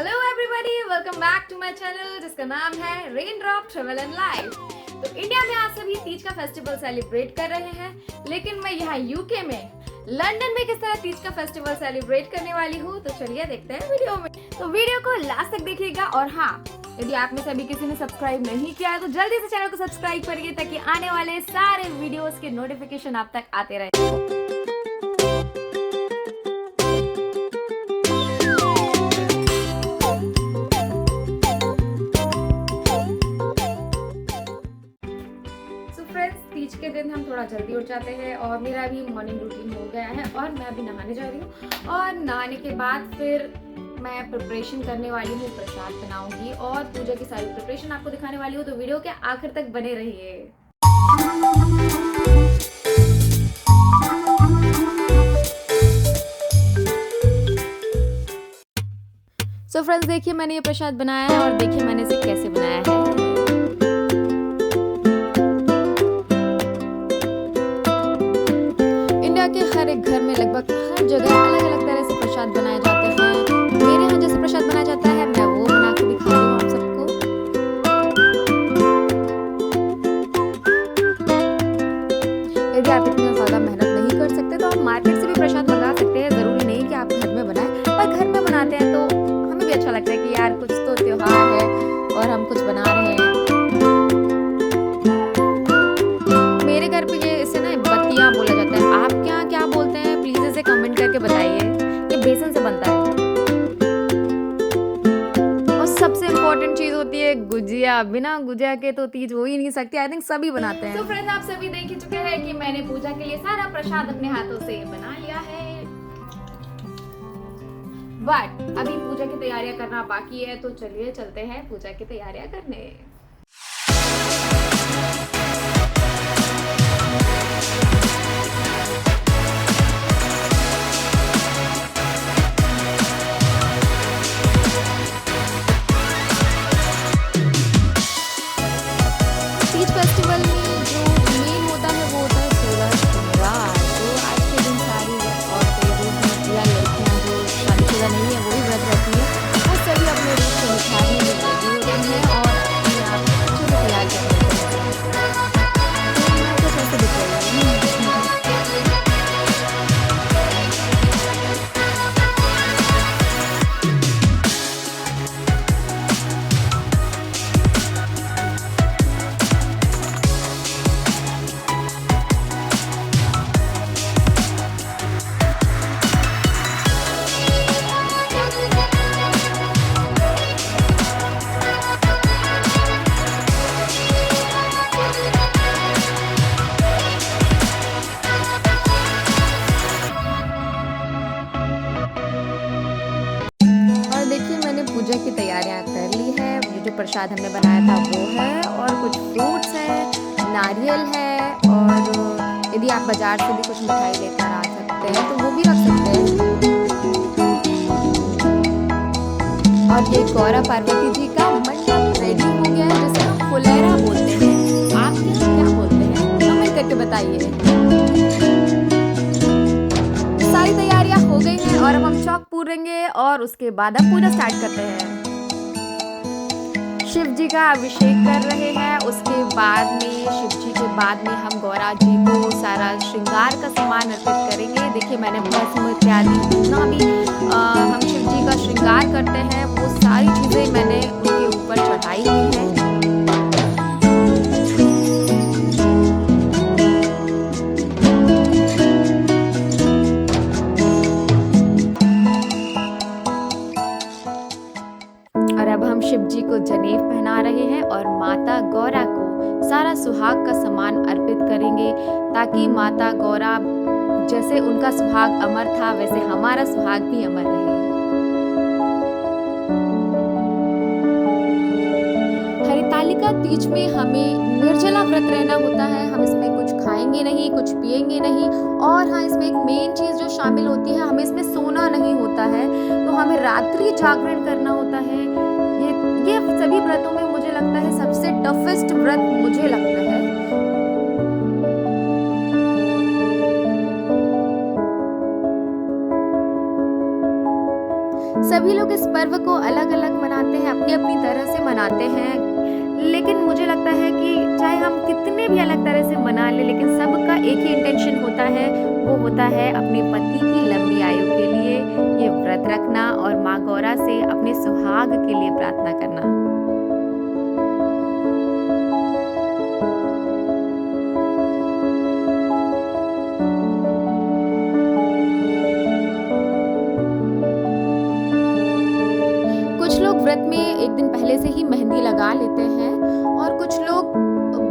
Hello everybody, welcome back to my channel जिसका नाम है rain drop travel and life. तो इंडिया में आज सभी तीज का फेस्टिवल सेलिब्रेट कर रहे हैं, लेकिन मैं यहाँ यूके में लंदन में किस तरह तीज का फेस्टिवल सेलिब्रेट करने वाली हूँ। तो चलिए देखते हैं वीडियो में। तो वीडियो को लास्ट तक देखिएगा और हाँ, यदि आप में से अभी किसी ने सब्सक्राइब नहीं किया है तो जल्दी से चैनल को सब्सक्राइब करिए ताकि आने वाले सारे वीडियोस के नोटिफिकेशन आप तक आते रहे। तीज के दिन हम थोड़ा जल्दी उठ जाते हैं और मेरा भी मॉर्निंग रूटीन हो गया है और मैं अभी नहाने जा रही हूँ और नहाने के बाद फिर मैं प्रिपरेशन करने वाली हूँ, प्रसाद बनाऊंगी और पूजा की सारी प्रिपरेशन आपको दिखाने वाली हूँ। तो वीडियो के आखिर तक बने रहिए। सो फ्रेंड्स, देखिए मैंने ये प्रसाद बनाया है और देखिए मैंने इसे कैसे बनाया है। के हर एक घर में लगभग हर जगह अलग अलग तरह से प्रसाद बनाए जाते हैं। मेरे यहाँ जैसे प्रसाद बनाया जाता है मैं वो बना के दिखा रही हूँ आप सबको। यदि आप इतनी ज्यादा मेहनत नहीं कर सकते तो आप मार्केट से भी प्रसाद मंगा सकते हैं। जरूरी नहीं कि आप घर में बनाएं, पर घर में बनाते हैं तो हमें भी अच्छा लगता है कि यार कुछ तो त्योहार है और हम कुछ बना रहे हैं। मेरे घर पे ये इसे ना बत्तियां बोला जाता है। आप क्या बोलते हैं प्लीज इसे कमेंट करके बताइए। ये बेसन से बनता है और सबसे इम्पोर्टेंट चीज होती है गुजिया। बिना गुजिया के तो तीज हो ही नहीं सकती। आई थिंक सभी बनाते हैं। तो फ्रेंड्स, आप सभी देख ही चुके हैं कि मैंने पूजा के लिए सारा प्रसाद अपने हाथों से बना लिया है, बट अभी पूजा की तैयारियां करना बाकी है। तो चलिए चलते हैं पूजा की तैयारियां करने। फेस्टिवल में जो मेन होता है वो होता है सोलह श्रृंगार। तो आज के दिन सारी औरतें या लड़कियां जो शादीशुदा नहीं है वो भी व्रत रहती है, वो सभी अपने रूप से निखारने में लगी होती हैं और अपने आप अच्छे से तैयार कर लेते हैं। तो कैसे दिख रही है। पूजा की तैयारियां कर ली है। ये जो प्रसाद हमने बनाया था वो है और कुछ फ्रूट्स है, नारियल है और यदि आप बाजार से भी कुछ मिठाई लेकर आ सकते हैं तो वो भी रख सकते हैं। और ये गौरा पार्वती जी का मंडप रेडी हो गया है जिसे हम फुलेरा बोलते हैं। आप क्या बोलते हैं कमेंट करके बताइए। सारी तैयारियां हो गई हैं और अब हम चौक पूरेंगे और उसके बाद हम पूजा स्टार्ट करते हैं। शिव जी का अभिषेक कर रहे हैं। उसके बाद में शिव जी के बाद में हम गौरा जी को सारा श्रृंगार का सामान अर्पित करेंगे। देखिए मैंने भस्म इत्यादि जितना भी हम शिव जी का श्रृंगार करते हैं वो सारी चीजें मैंने उनके ऊपर चढ़ाई हुई है। शिव जी को जनेऊ पहना रहे हैं और माता गौरा को सारा सुहाग का सामान अर्पित करेंगे ताकि माता गौरा जैसे उनका सुहाग अमर था वैसे हमारा सुहाग भी अमर रहे। हरितालिका तीज में हमें निर्जला व्रत रहना होता है। हम इसमें कुछ खाएंगे नहीं, कुछ पिएंगे नहीं और हाँ, इसमें एक मेन चीज जो शामिल होती है, हमें इसमें सोना नहीं होता है। तो हमें रात्रि जागरण करना होता है। ये सभी व्रतों में मुझे लगता है सबसे टफेस्ट व्रत मुझे लगता है। सभी सभी लोग इस पर्व को अलग-अलग मनाते हैं, अपनी-अपनी तरह से मनाते हैं। लेकिन मुझे लगता है कि चाहे हम कितने भी अलग तरह से मना लें, लेकिन सबका एक ही इंटेंशन होता है, वो होता है अपने पति की लंबी आयु के लिए ये व्रत रखना और माँ गौरा से अपने सुहाग के लिए प्रार्थना करना। कुछ लोग व्रत में एक दिन पहले से ही मेहंदी लगा लेते हैं और कुछ लोग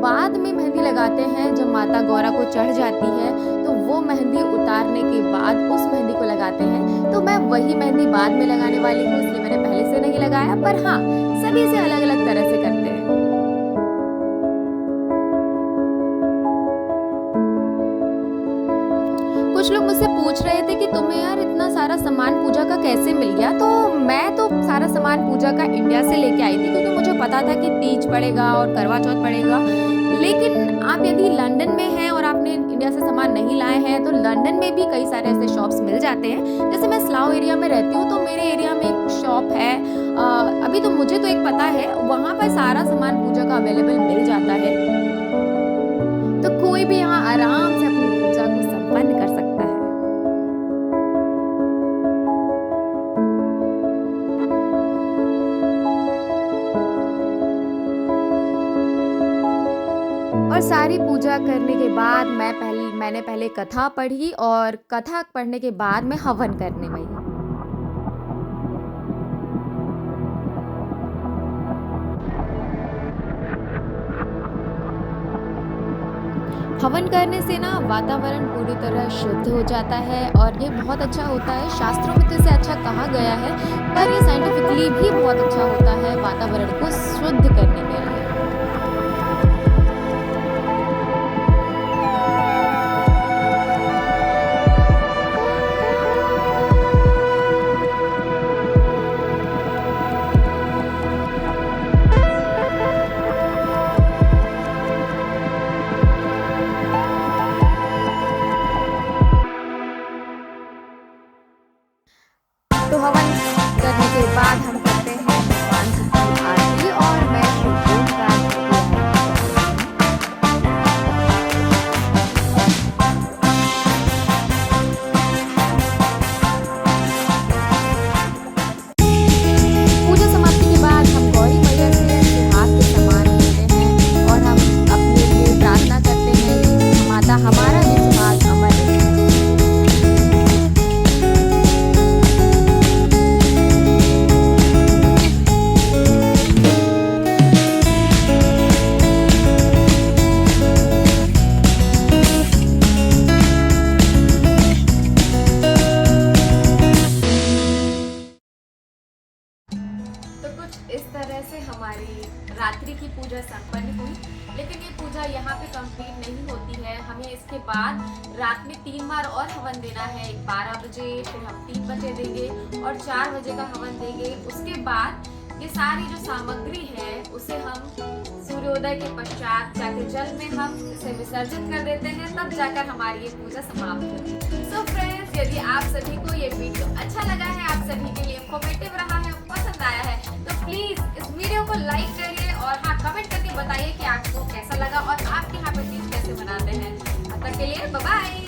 बाद में मेहंदी लगाते हैं जब माता गौरा को चढ़ जाती है, तो वो मेहंदी उतारने के बाद उस मेहंदी को लगाते हैं। तो मैं वही मेहंदी बाद में लगाने वाली हूँ, इसलिए मैंने पहले से नहीं लगाया, पर हाँ, सभी से अलग-अलग तरह से करते हैं। कुछ लोग मुझसे पूछ रहे थे कि तुम्हें यार इतना सारा सामान पूजा का कैसे मिल गया? तो मैं तो सारा सामान पूजा का इंडिया से लेके आई थी, क्योंकि मुझे पता था कि तीज पड़ेगा और करवा चौथ पड़ेगा। लेकिन आप यदि लंदन में हैं और आपने इंडिया से सामान नहीं लाए हैं, तो लंदन में भी कई सारे ऐसे शॉप्स मिल जाते हैं। जैसे मैं स्लाउ एरिया में रहती हूँ, तो मेरे एरिया में एक शॉप है, अभी तो मुझे तो एक पता है, वहाँ पर सारा सामान पूजा का अवेलेबल मिल जाता है। तो कोई भी यहाँ आराम से अपनी पूजा को संपन्न कर सकता है। और सारी पूजा करने के बाद मैंने पहले कथा पढ़ी और कथा पढ़ने के बाद मैं हवन करने गई। हवन करने से ना वातावरण पूरी तरह शुद्ध हो जाता है और ये बहुत अच्छा होता है। शास्त्रों में तो इसे अच्छा कहा गया है, पर ये साइंटिफिकली भी बहुत अच्छा होता है वातावरण को शुद्ध करने के लिए। तो हवन करने के बाद हम करते हैं भगवान जी की आरती और मैं शुभ ओंकार की पूजा समाप्ति के बाद हम गौरी मैया से सुहाग के समान लेते हैं और हम अपने लिए प्रार्थना करते हैं कि माता हमारा भी सुहाग अमर रहे। तो कुछ इस तरह से हमारी रात्रि की पूजा संपन्न हुई, लेकिन ये पूजा यहाँ पे कंप्लीट नहीं होती है। हमें इसके बाद रात में 3 बार और हवन देना है। 12 बजे, फिर हम 3 बजे देंगे और 4 बजे का हवन देंगे। उसके बाद ये सारी जो सामग्री है उसे हम सूर्योदय के पश्चात जाकर जल में हम इसे विसर्जित कर देते हैं, तब जाकर हमारी ये पूजा समाप्त होती है। सो फ्रेंड्स, यदि आप सभी को ये वीडियो अच्छा लगा है, आप सभी के लिए इंफॉर्मेटिव रहा है, पसंद आया है, तो प्लीज इस वीडियो को लाइक करिए और हाँ, कमेंट करके बताइए कि आपको कैसा लगा और आपके यहाँ पे तीज कैसे मनाते हैं। तब तक के लिए बाय बाय।